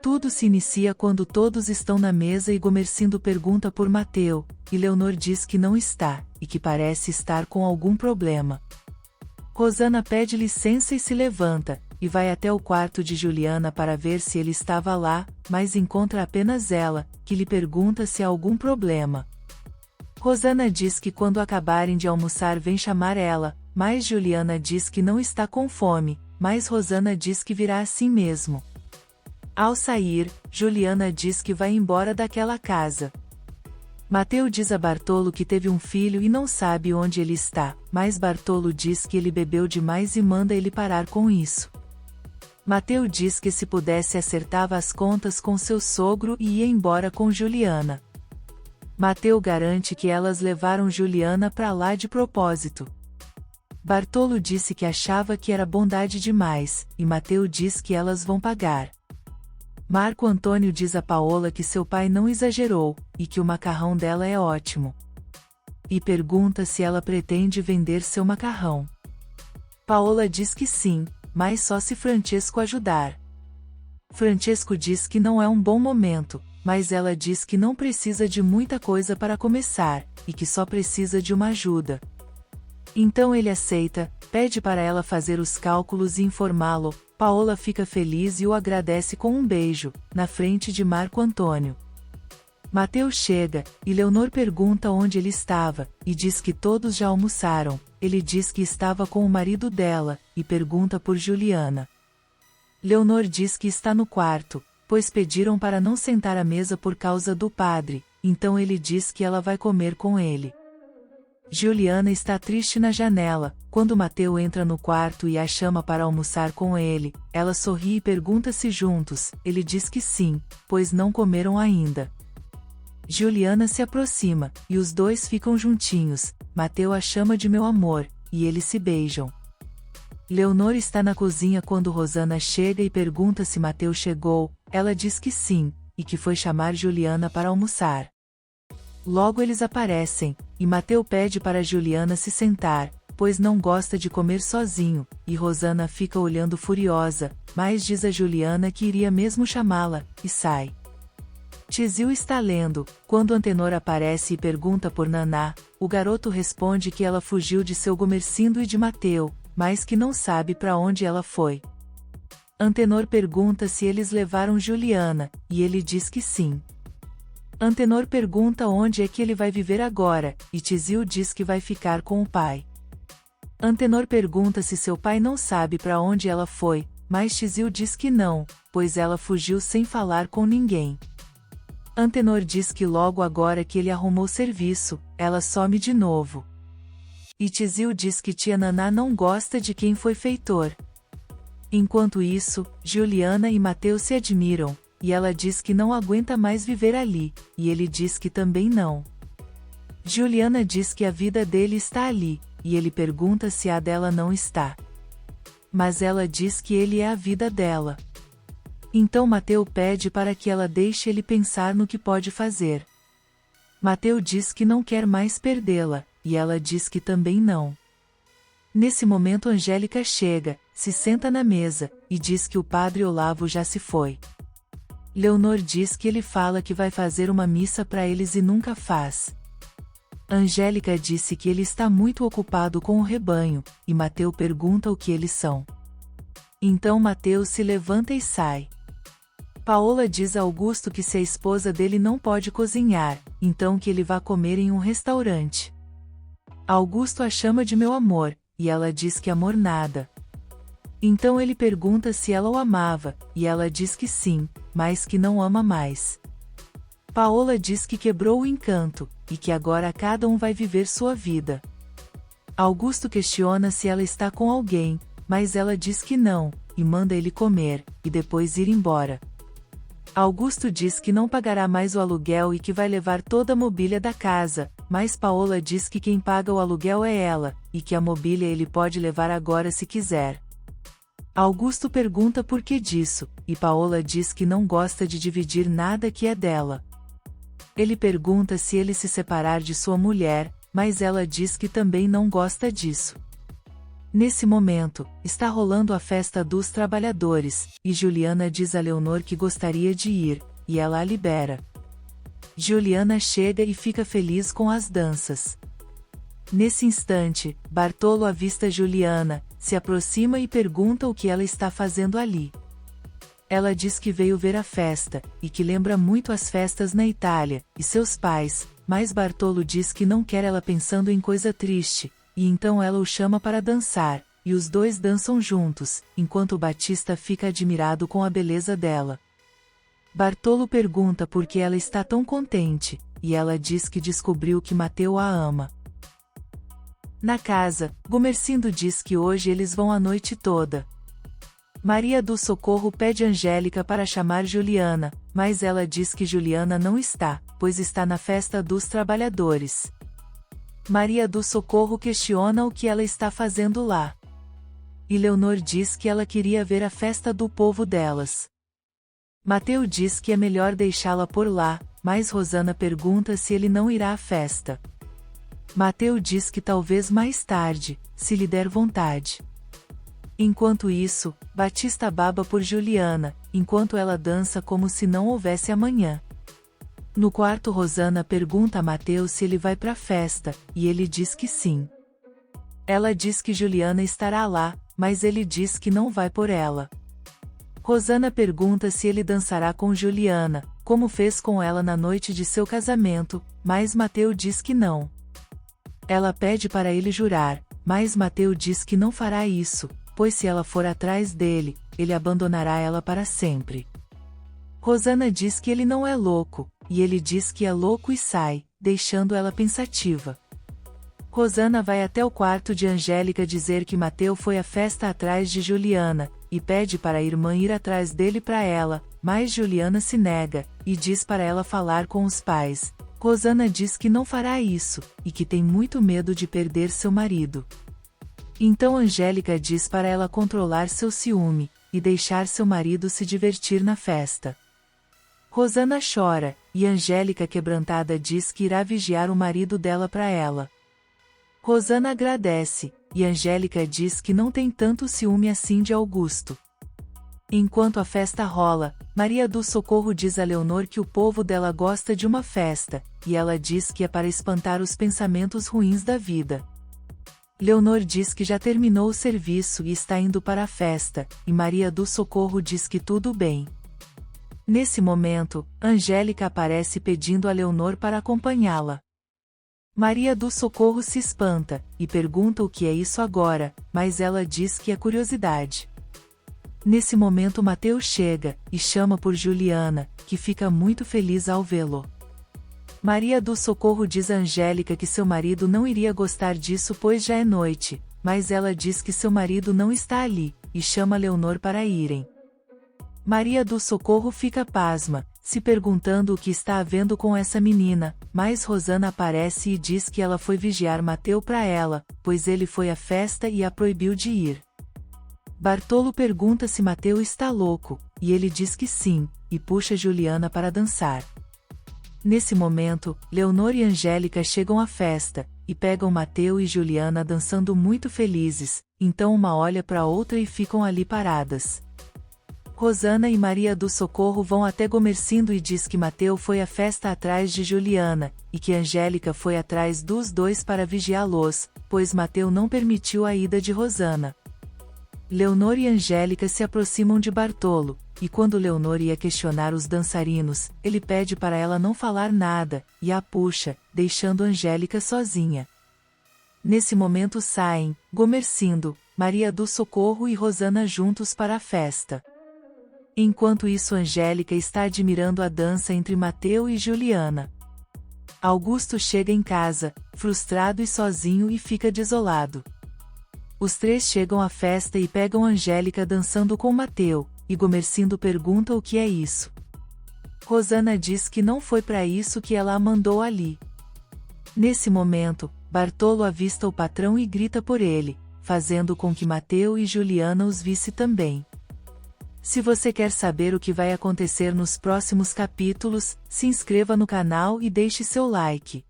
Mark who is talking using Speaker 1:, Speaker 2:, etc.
Speaker 1: Tudo se inicia quando todos estão na mesa e Gomercindo pergunta por Mateu, e Leonor diz que não está, e que parece estar com algum problema. Rosana pede licença e se levanta, e vai até o quarto de Juliana para ver se ele estava lá, mas encontra apenas ela, que lhe pergunta se há algum problema. Rosana diz que quando acabarem de almoçar vem chamar ela, mas Juliana diz que não está com fome, mas Rosana diz que virá assim mesmo. Ao sair, Juliana diz que vai embora daquela casa. Mateu diz a Bartolo que teve um filho e não sabe onde ele está, mas Bartolo diz que ele bebeu demais e manda ele parar com isso. Mateu diz que se pudesse acertava as contas com seu sogro e ia embora com Juliana. Mateu garante que elas levaram Juliana para lá de propósito. Bartolo disse que achava que era bondade demais, e Mateu diz que elas vão pagar. Marco Antônio diz a Paola que seu pai não exagerou, e que o macarrão dela é ótimo. E pergunta se ela pretende vender seu macarrão. Paola diz que sim, mas só se Francesco ajudar. Francesco diz que não é um bom momento, mas ela diz que não precisa de muita coisa para começar, e que só precisa de uma ajuda. Então ele aceita, pede para ela fazer os cálculos e informá-lo. Paola fica feliz e o agradece com um beijo, na frente de Marco Antônio. Mateu chega, e Leonor pergunta onde ele estava, e diz que todos já almoçaram. Ele diz que estava com o marido dela, e pergunta por Juliana. Leonor diz que está no quarto, pois pediram para não sentar à mesa por causa do padre, então ele diz que ela vai comer com ele. Juliana está triste na janela, quando Mateu entra no quarto e a chama para almoçar com ele, ela sorri e pergunta se juntos, ele diz que sim, pois não comeram ainda. Juliana se aproxima, e os dois ficam juntinhos, Mateu a chama de meu amor, e eles se beijam. Leonor está na cozinha quando Rosana chega e pergunta se Mateu chegou, ela diz que sim, e que foi chamar Juliana para almoçar. Logo eles aparecem, e Mateu pede para Juliana se sentar, pois não gosta de comer sozinho, e Rosana fica olhando furiosa, mas diz a Juliana que iria mesmo chamá-la, e sai. Tizil está lendo, quando Antenor aparece e pergunta por Naná, o garoto responde que ela fugiu de seu Gomercindo e de Mateu, mas que não sabe para onde ela foi. Antenor pergunta se eles levaram Juliana, e ele diz que sim. Antenor pergunta onde é que ele vai viver agora, e Tizil diz que vai ficar com o pai. Antenor pergunta se seu pai não sabe para onde ela foi, mas Tizil diz que não, pois ela fugiu sem falar com ninguém. Antenor diz que logo agora que ele arrumou serviço, ela some de novo. E Tizil diz que tia Naná não gosta de quem foi feitor. Enquanto isso, Juliana e Mateu se admiram, e ela diz que não aguenta mais viver ali, e ele diz que também não. Juliana diz que a vida dele está ali, e ele pergunta se a dela não está. Mas ela diz que ele é a vida dela. Então Mateu pede para que ela deixe ele pensar no que pode fazer. Mateu diz que não quer mais perdê-la, e ela diz que também não. Nesse momento Angélica chega, se senta na mesa, e diz que o padre Olavo já se foi. Leonor diz que ele fala que vai fazer uma missa para eles e nunca faz. Angélica disse que ele está muito ocupado com o rebanho, e Mateu pergunta o que eles são. Então Mateu se levanta e sai. Paola diz a Augusto que se a esposa dele não pode cozinhar, então que ele vá comer em um restaurante. Augusto a chama de meu amor, e ela diz que amor nada. Então ele pergunta se ela o amava, e ela diz que sim, mas que não ama mais. Paola diz que quebrou o encanto, e que agora cada um vai viver sua vida. Augusto questiona se ela está com alguém, mas ela diz que não, e manda ele comer, e depois ir embora. Augusto diz que não pagará mais o aluguel e que vai levar toda a mobília da casa, mas Paola diz que quem paga o aluguel é ela, e que a mobília ele pode levar agora se quiser. Augusto pergunta por que disso, e Paola diz que não gosta de dividir nada que é dela. Ele pergunta se ele se separar de sua mulher, mas ela diz que também não gosta disso. Nesse momento, está rolando a festa dos trabalhadores, e Juliana diz a Leonor que gostaria de ir, e ela a libera. Juliana chega e fica feliz com as danças. Nesse instante, Bartolo avista Juliana, se aproxima e pergunta o que ela está fazendo ali. Ela diz que veio ver a festa, e que lembra muito as festas na Itália, e seus pais, mas Bartolo diz que não quer ela pensando em coisa triste, e então ela o chama para dançar, e os dois dançam juntos, enquanto Batista fica admirado com a beleza dela. Bartolo pergunta por que ela está tão contente, e ela diz que descobriu que Mateu a ama. Na casa, Gumercindo diz que hoje eles vão a noite toda. Maria do Socorro pede Angélica para chamar Juliana, mas ela diz que Juliana não está, pois está na festa dos trabalhadores. Maria do Socorro questiona o que ela está fazendo lá. E Leonor diz que ela queria ver a festa do povo delas. Mateu diz que é melhor deixá-la por lá, mas Rosana pergunta se ele não irá à festa. Mateu diz que talvez mais tarde, se lhe der vontade. Enquanto isso, Batista baba por Juliana, enquanto ela dança como se não houvesse amanhã. No quarto, Rosana pergunta a Mateu se ele vai para a festa, e ele diz que sim. Ela diz que Juliana estará lá, mas ele diz que não vai por ela. Rosana pergunta se ele dançará com Juliana, como fez com ela na noite de seu casamento, mas Mateu diz que não. Ela pede para ele jurar, mas Mateu diz que não fará isso, pois se ela for atrás dele, ele abandonará ela para sempre. Rosana diz que ele não é louco, e ele diz que é louco e sai, deixando ela pensativa. Rosana vai até o quarto de Angélica dizer que Mateu foi à festa atrás de Juliana, e pede para a irmã ir atrás dele para ela, mas Juliana se nega, e diz para ela falar com os pais. Rosana diz que não fará isso, e que tem muito medo de perder seu marido. Então Angélica diz para ela controlar seu ciúme, e deixar seu marido se divertir na festa. Rosana chora, e Angélica quebrantada diz que irá vigiar o marido dela para ela. Rosana agradece, e Angélica diz que não tem tanto ciúme assim de Augusto. Enquanto a festa rola, Maria do Socorro diz a Leonor que o povo dela gosta de uma festa, e ela diz que é para espantar os pensamentos ruins da vida. Leonor diz que já terminou o serviço e está indo para a festa, e Maria do Socorro diz que tudo bem. Nesse momento, Angélica aparece pedindo a Leonor para acompanhá-la. Maria do Socorro se espanta, e pergunta o que é isso agora, mas ela diz que é curiosidade. Nesse momento Mateu chega, e chama por Juliana, que fica muito feliz ao vê-lo. Maria do Socorro diz a Angélica que seu marido não iria gostar disso pois já é noite, mas ela diz que seu marido não está ali, e chama Leonor para irem. Maria do Socorro fica pasma, se perguntando o que está havendo com essa menina, mas Rosana aparece e diz que ela foi vigiar Mateu para ela, pois ele foi à festa e a proibiu de ir. Bartolo pergunta se Mateu está louco, e ele diz que sim, e puxa Juliana para dançar. Nesse momento, Leonor e Angélica chegam à festa, e pegam Mateu e Juliana dançando muito felizes, então uma olha para a outra e ficam ali paradas. Rosana e Maria do Socorro vão até Gumercindo e diz que Mateu foi à festa atrás de Juliana, e que Angélica foi atrás dos dois para vigiá-los, pois Mateu não permitiu a ida de Rosana. Leonor e Angélica se aproximam de Bartolo, e quando Leonor ia questionar os dançarinos, ele pede para ela não falar nada, e a puxa, deixando Angélica sozinha. Nesse momento saem, Gumercindo, Maria do Socorro e Rosana juntos para a festa. Enquanto isso Angélica está admirando a dança entre Mateu e Juliana. Augusto chega em casa, frustrado e sozinho e fica desolado. Os três chegam à festa e pegam Angélica dançando com Mateu, e Gumercindo pergunta o que é isso. Rosana diz que não foi para isso que ela a mandou ali. Nesse momento, Bartolo avista o patrão e grita por ele, fazendo com que Mateu e Juliana os visse também. Se você quer saber o que vai acontecer nos próximos capítulos, se inscreva no canal e deixe seu like.